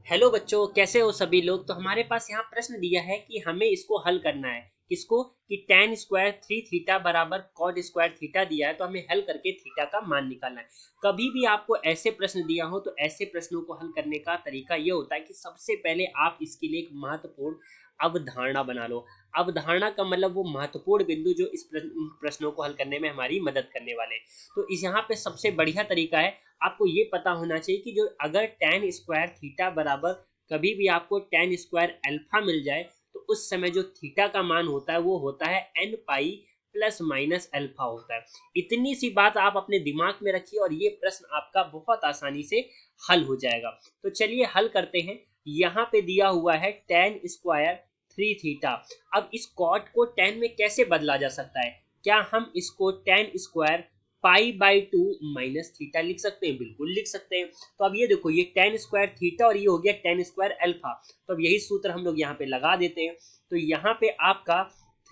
Hello बच्चों, कैसे हो सभी लोग। तो हमारे पास यहाँ प्रश्न दिया है कि हमें इसको हल करना है। किसको? कि tan स्क्वायर 3 थीटा बराबर cot स्क्वायर थीटा दिया है, तो हमें हल करके थीटा का मान निकालना है। कभी भी आपको ऐसे प्रश्न दिया हो तो ऐसे प्रश्नों को हल करने का तरीका ये होता है कि सबसे पहले आप इसके लिए एक महत्वपूर्ण अवधारणा बना लो। अवधारणा का मतलब वो महत्वपूर्ण बिंदु जो इस प्रश्नों को हल करने में हमारी मदद करने वाले हैं। तो इस यहाँ पे सबसे बढ़िया तरीका है, आपको ये पता होना चाहिए कि जो अगर tan स्क्वायर थीटा बराबर कभी भी आपको tan स्क्वायर अल्फा मिल जाए तो उस समय जो थीटा का मान होता है वो होता है n pi plus minus alpha होता है। इतनी सी बात आप अपने दिमाग में रखिए और ये प्रश्न आपका बहुत आसानी से हल हो जाएगा। तो चलिए हल करते हैं। यहाँ पे दिया हुआ है tan स्क्वायर 3 थीटा। अब इस कॉट को tan में कैसे बदला जा सकता है? क्या हम इसको tan square pi by 2 minus theta लिख सकते हैं? बिल्कुल लिख सकते हैं। तो अब ये देखो, ये tan स्क्वायर थीटा और ये हो गया tan स्क्वायर अल्फा। तो अब यही सूत्र हम लोग यहाँ पे लगा देते हैं। तो यहाँ पे आपका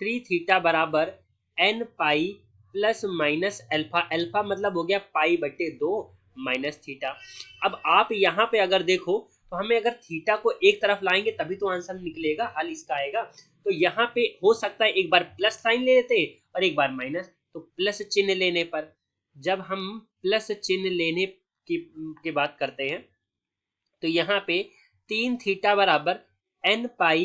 3 थीटा बराबर n pi plus minus alpha. Alpha मतलब हो गया पाई बटे 2 माइनस थीटा। अब आप यहाँ पे अगर देखो तो हमें अगर थीटा को एक तरफ लाएंगे तभी तो आंसर निकलेगा, हल इसका आएगा। तो यहाँ पे हो सकता है एक बार प्लस साइन ले लेते हैं और एक बार माइनस। तो प्लस चिन्ह लेने पर, जब हम प्लस चिन्ह लेने की बात करते हैं तो यहाँ पे 3 थीटा बराबर n पाई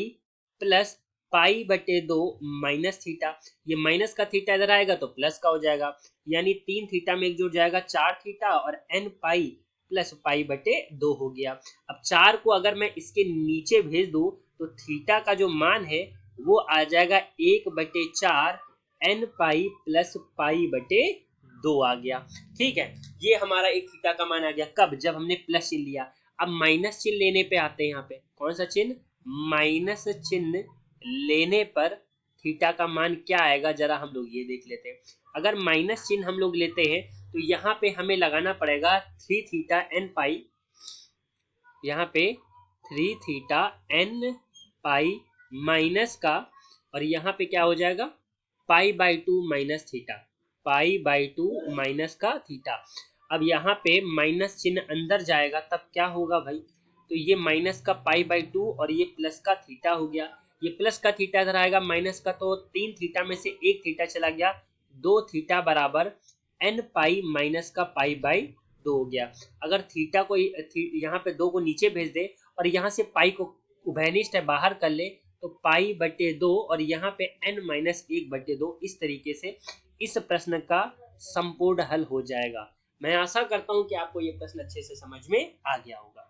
प्लस पाई बटे 2 माइनस थीटा। ये माइनस का थीटा इधर आएगा तो प्लस का हो जाएगा, यानी 3 थीटा में एक जुड़ जाएगा 4 थीटा और n पाई प्लस पाई बटे 2 हो गया। अब 4 को अगर मैं इसके नीचे भेज दूं तो थीटा का जो मान है वो आ जाएगा 1/4 n पाई प्लस पाई बटे 2 आ गया। ठीक है, ये हमारा एक थीटा का मान आ गया। कब? जब हमने प्लस चिन्ह लिया। अब माइनस चिन्ह लेने पे आते हैं। यहाँ पे कौन सा चिन्ह? माइनस चिन्ह लेने पर थीटा का मान क्या आएगा, जरा हम लोग ये देख लेते हैं। अगर माइनस चिन्ह हम लोग लेते हैं तो यहाँ पे हमें लगाना पड़ेगा 3 थीटा n पाई। यहाँ पे 3 थीटा n पाई माइनस का, और यहाँ पे क्या हो जाएगा? Pi by 2 minus theta. Pi by 2 minus का थीटा। अब यहाँ पे माइनस चिन्ह अंदर जाएगा तब क्या होगा भाई? तो ये माइनस का पाई बाई 2 और ये प्लस का थीटा हो गया। ये प्लस का थीटा इधर आएगा माइनस का, तो 3 थीटा में से 1 थीटा चला गया। 2 थीटा बराबर n पाई माइनस का पाई बाई 2 हो गया। अगर थीटा को यहाँ पे 2 को नीचे भेज दे और यहाँ से पाई को उभयनिष्ठ है बाहर कर ले तो पाई बटे 2 और यहाँ पे n माइनस 1/2। इस तरीके से इस प्रश्न का संपूर्ण हल हो जाएगा। मैं आशा करता हूँ कि आपको ये प्रश्न अच्छे से समझ में आ गया होगा।